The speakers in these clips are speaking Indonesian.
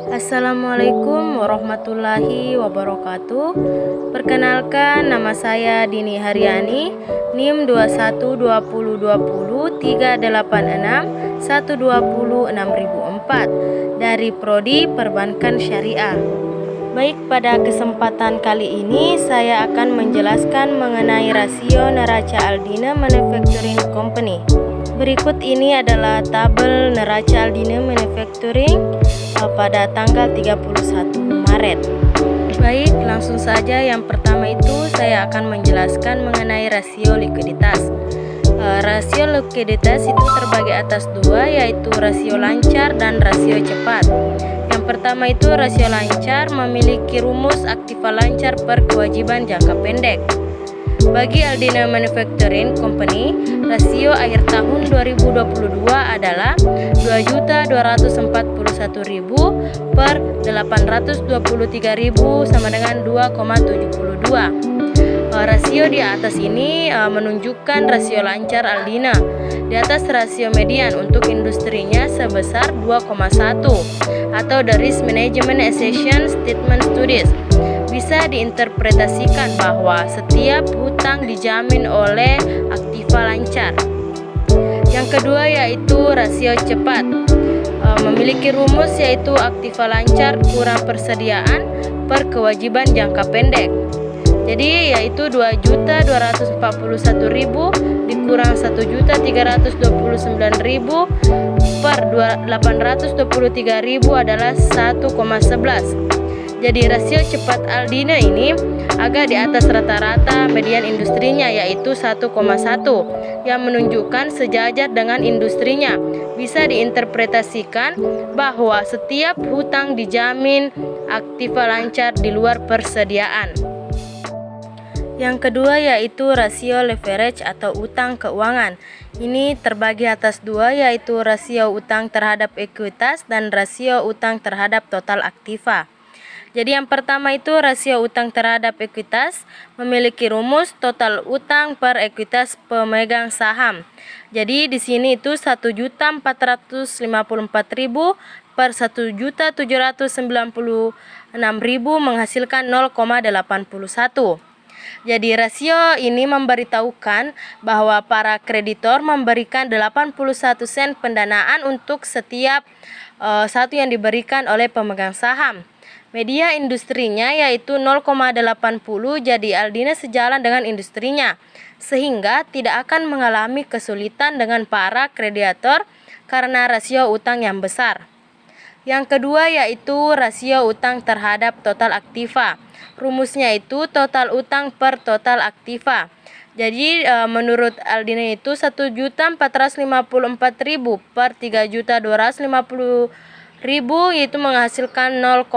Assalamualaikum warahmatullahi wabarakatuh. Perkenalkan, nama saya Dini Haryani, NIM 21202386120604 dari Prodi Perbankan Syariah. Baik, pada kesempatan kali ini saya akan menjelaskan mengenai rasio neraca Aldina Manufacturing Company. Berikut ini adalah tabel neraca Aldina Manufacturing pada tanggal 31 Maret. Baik, langsung saja. Yang pertama itu saya akan menjelaskan mengenai rasio likuiditas. Rasio likuiditas itu terbagi atas dua, yaitu rasio lancar dan rasio cepat. Yang pertama itu rasio lancar memiliki rumus aktiva lancar per kewajiban jangka pendek. Bagi Aldina Manufacturing Company, rasio akhir tahun 2022 adalah 2.241.000 per 823.000 sama dengan 2,72. Rasio di atas ini menunjukkan rasio lancar Aldina. Di atas rasio median untuk industrinya sebesar 2,1 atau the Risk Management Assessment Statement Studies. Bisa diinterpretasikan bahwa setiap hutang dijamin oleh aktiva lancar. Yang kedua yaitu rasio cepat. Memiliki rumus yaitu aktiva lancar kurang persediaan per kewajiban jangka pendek. Jadi yaitu 2.241.000 dikurang 1.329.000 per 823.000 adalah 1,11. Jadi rasio cepat Aldina ini agak di atas rata-rata median industrinya, yaitu 1,1, yang menunjukkan sejajar dengan industrinya. Bisa diinterpretasikan bahwa setiap hutang dijamin aktiva lancar di luar persediaan. Yang kedua yaitu rasio leverage atau utang keuangan. Ini terbagi atas dua, yaitu rasio utang terhadap ekuitas dan rasio utang terhadap total aktiva. Jadi yang pertama itu rasio utang terhadap ekuitas memiliki rumus total utang per ekuitas pemegang saham. Jadi di sini itu 1.454.000 per 1.796.000 menghasilkan 0,81. Jadi rasio ini memberitahukan bahwa para kreditor memberikan 81 sen pendanaan untuk setiap satu yang diberikan oleh pemegang saham. Media industrinya yaitu 0,80, jadi Aldina sejalan dengan industrinya, sehingga tidak akan mengalami kesulitan dengan para kreditor karena rasio utang yang besar. Yang kedua yaitu rasio utang terhadap total aktiva. Rumusnya itu total utang per total aktiva. Jadi menurut Aldina itu 1.454.000 per 3.250.000 yaitu menghasilkan 0,45.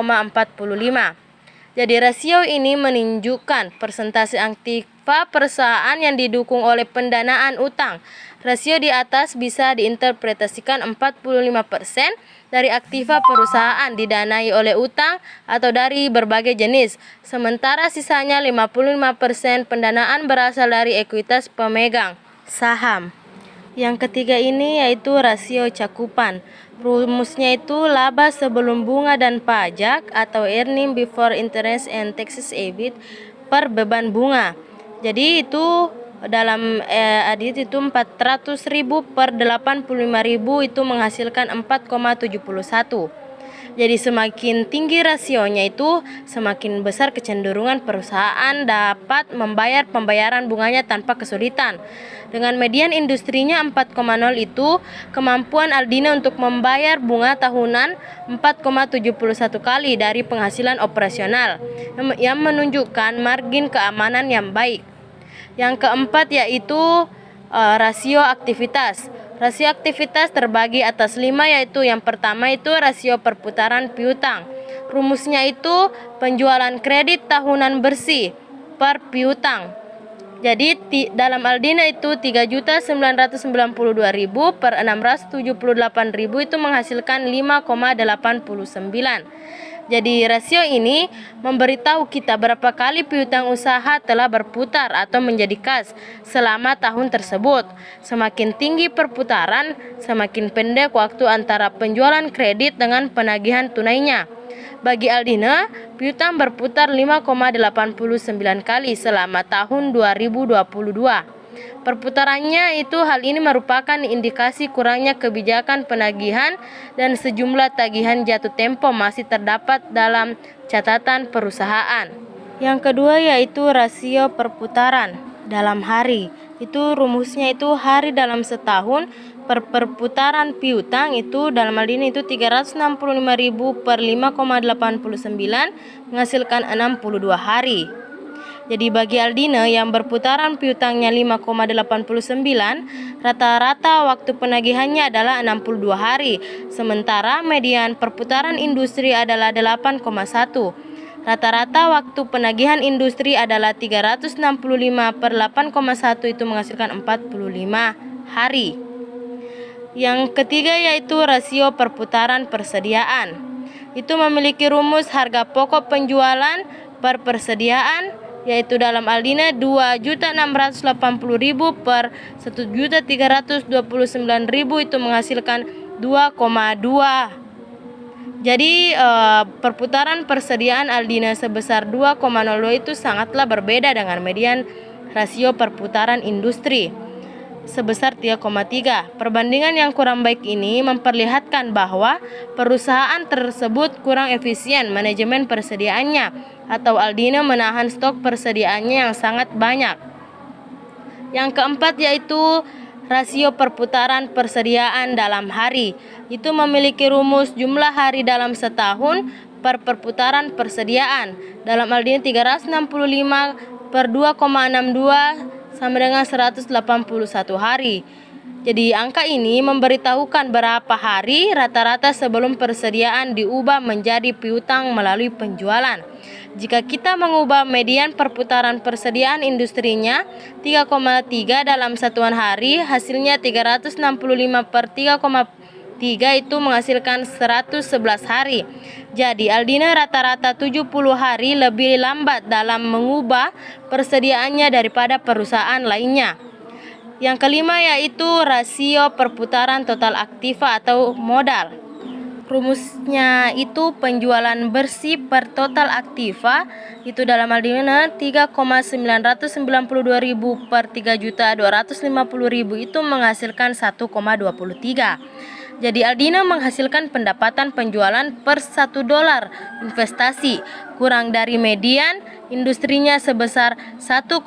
Jadi rasio ini menunjukkan persentase aktiva perusahaan yang didukung oleh pendanaan utang. Rasio di atas bisa diinterpretasikan 45% dari aktiva perusahaan didanai oleh utang atau dari berbagai jenis. Sementara sisanya 55% pendanaan berasal dari ekuitas pemegang saham. Yang ketiga ini yaitu rasio cakupan. Rumusnya itu laba sebelum bunga dan pajak atau earning before interest and taxes EBIT per beban bunga. Jadi itu dalam adit itu 400.000 per 85.000 itu menghasilkan 4,71. Jadi semakin tinggi rasionya itu semakin besar kecenderungan perusahaan dapat membayar pembayaran bunganya tanpa kesulitan. Dengan median industrinya 4,0 itu kemampuan Aldina untuk membayar bunga tahunan 4,71 kali dari penghasilan operasional yang menunjukkan margin keamanan yang baik. Yang keempat yaitu rasio aktivitas. Rasio aktivitas terbagi atas 5, yaitu yang pertama itu rasio perputaran piutang. Rumusnya itu penjualan kredit tahunan bersih per piutang. Jadi dalam Aldina itu 3.992.000 per 678.000 itu menghasilkan 5,89. Jadi rasio ini memberitahu kita berapa kali piutang usaha telah berputar atau menjadi kas selama tahun tersebut. Semakin tinggi perputaran, semakin pendek waktu antara penjualan kredit dengan penagihan tunainya. Bagi Aldina, piutang berputar 5,89 kali selama tahun 2022. Perputarannya itu hal ini merupakan indikasi kurangnya kebijakan penagihan dan sejumlah tagihan jatuh tempo masih terdapat dalam catatan perusahaan. Yang kedua yaitu rasio perputaran dalam hari. Itu rumusnya itu hari dalam setahun per perputaran piutang itu dalam hal ini itu 365.000 per 5,89 menghasilkan 62 hari. Jadi bagi Aldina yang berputaran piutangnya 5,89, rata-rata waktu penagihannya adalah 62 hari, sementara median perputaran industri adalah 8,1. Rata-rata waktu penagihan industri adalah 365 per 8,1 itu menghasilkan 45 hari. Yang ketiga yaitu rasio perputaran persediaan. Itu memiliki rumus harga pokok penjualan per persediaan, yaitu dalam Aldina 2.680.000 per 1.329.000 itu menghasilkan 2,2. Jadi perputaran persediaan Aldina sebesar 2,02 itu sangatlah berbeda dengan median rasio perputaran industri sebesar 3,3. Perbandingan yang kurang baik ini memperlihatkan bahwa perusahaan tersebut kurang efisien manajemen persediaannya, atau Aldina menahan stok persediaannya yang sangat banyak. Yang keempat yaitu rasio perputaran persediaan dalam hari. Itu memiliki rumus jumlah hari dalam setahun per perputaran persediaan. Dalam Aldina 365 per 2,62 sama dengan 181 hari. Jadi angka ini memberitahukan berapa hari rata-rata sebelum persediaan diubah menjadi piutang melalui penjualan. Jika kita mengubah median perputaran persediaan industrinya 3,3 dalam satuan hari, hasilnya 365 per 3,3 itu menghasilkan 111 hari. Jadi Aldina rata-rata 70 hari lebih lambat dalam mengubah persediaannya daripada perusahaan lainnya. Yang kelima yaitu rasio perputaran total aktiva atau modal. Rumusnya itu penjualan bersih per total aktiva itu dalam Aldina 3,992.000 per 3.250.000 itu menghasilkan 1,23. Jadi Aldina menghasilkan pendapatan penjualan per $1 investasi kurang dari median industrinya sebesar 1,66.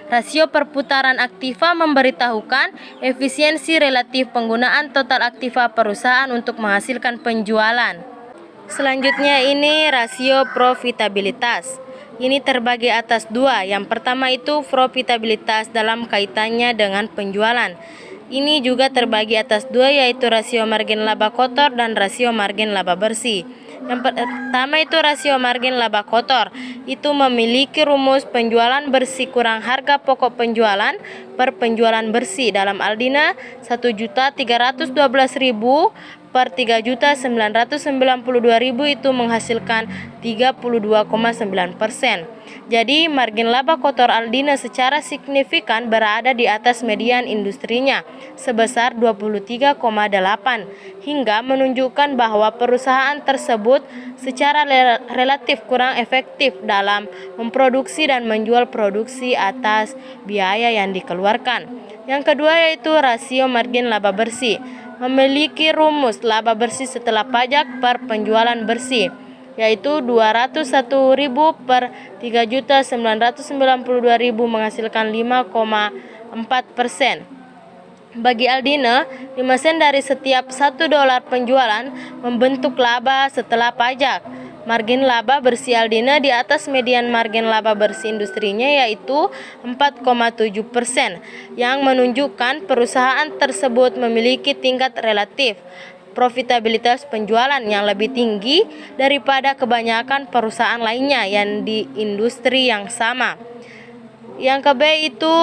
Rasio perputaran aktiva memberitahukan efisiensi relatif penggunaan total aktiva perusahaan untuk menghasilkan penjualan. Selanjutnya ini rasio profitabilitas. Ini terbagi atas dua. Yang pertama itu profitabilitas dalam kaitannya dengan penjualan. Ini juga terbagi atas dua yaitu rasio margin laba kotor dan rasio margin laba bersih. Yang pertama itu rasio margin laba kotor. Itu memiliki rumus penjualan bersih kurang harga pokok penjualan per penjualan bersih. Dalam Aldina 1.312.000 per 3.992.000 itu menghasilkan 32,9%. Jadi margin laba kotor Aldina secara signifikan berada di atas median industrinya sebesar 23,8 hingga menunjukkan bahwa perusahaan tersebut secara relatif kurang efektif dalam memproduksi dan menjual produksi atas biaya yang dikeluarkan. Yang kedua yaitu rasio margin laba bersih. Memiliki rumus laba bersih setelah pajak per penjualan bersih yaitu 201.000 per 3.992.000 menghasilkan 5,4%. Bagi Aldina, 5 sen dari setiap $1 penjualan membentuk laba setelah pajak. Margin laba bersih Aldina di atas median margin laba bersih industrinya yaitu 4,7%, yang menunjukkan perusahaan tersebut memiliki tingkat relatif profitabilitas penjualan yang lebih tinggi daripada kebanyakan perusahaan lainnya yang di industri yang sama. Yang ke B itu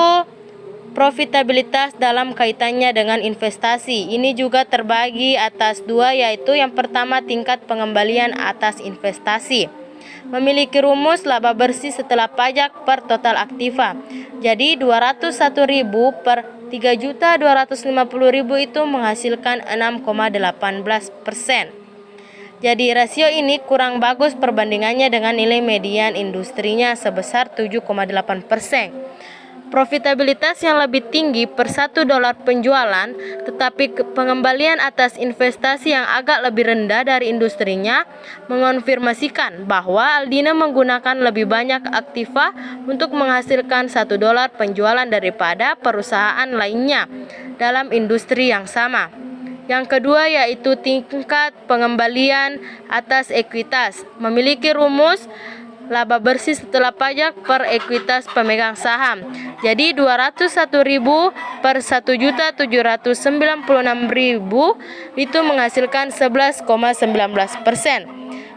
Profitabilitas dalam kaitannya dengan investasi ini juga terbagi atas dua, yaitu yang pertama tingkat pengembalian atas investasi. Memiliki rumus laba bersih setelah pajak per total aktiva. Jadi 201.000 per 3.250.000 itu menghasilkan 6,18%. Jadi rasio ini kurang bagus perbandingannya dengan nilai median industrinya sebesar 7,8%. Profitabilitas yang lebih tinggi per $1 penjualan, tetapi pengembalian atas investasi yang agak lebih rendah dari industrinya mengonfirmasikan bahwa Aldina menggunakan lebih banyak aktiva untuk menghasilkan $1 penjualan daripada perusahaan lainnya dalam industri yang sama. Yang kedua yaitu tingkat pengembalian atas ekuitas. Memiliki rumus laba bersih setelah pajak per ekuitas pemegang saham. Jadi 201.000 per 1.796.000 itu menghasilkan 11,19%.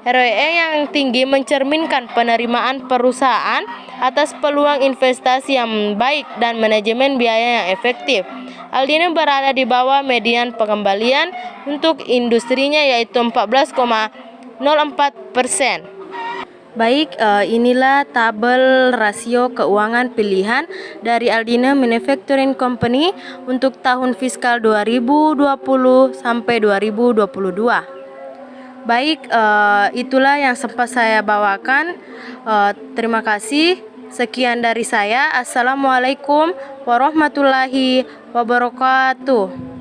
ROE yang tinggi mencerminkan penerimaan perusahaan atas peluang investasi yang baik dan manajemen biaya yang efektif. Aldina berada di bawah median pengembalian untuk industrinya yaitu 14,04%. Baik, inilah tabel rasio keuangan pilihan dari Aldina Manufacturing Company untuk tahun fiskal 2020 sampai 2022. Baik, itulah yang sempat saya bawakan. Terima kasih. Sekian dari saya. Assalamualaikum warahmatullahi wabarakatuh.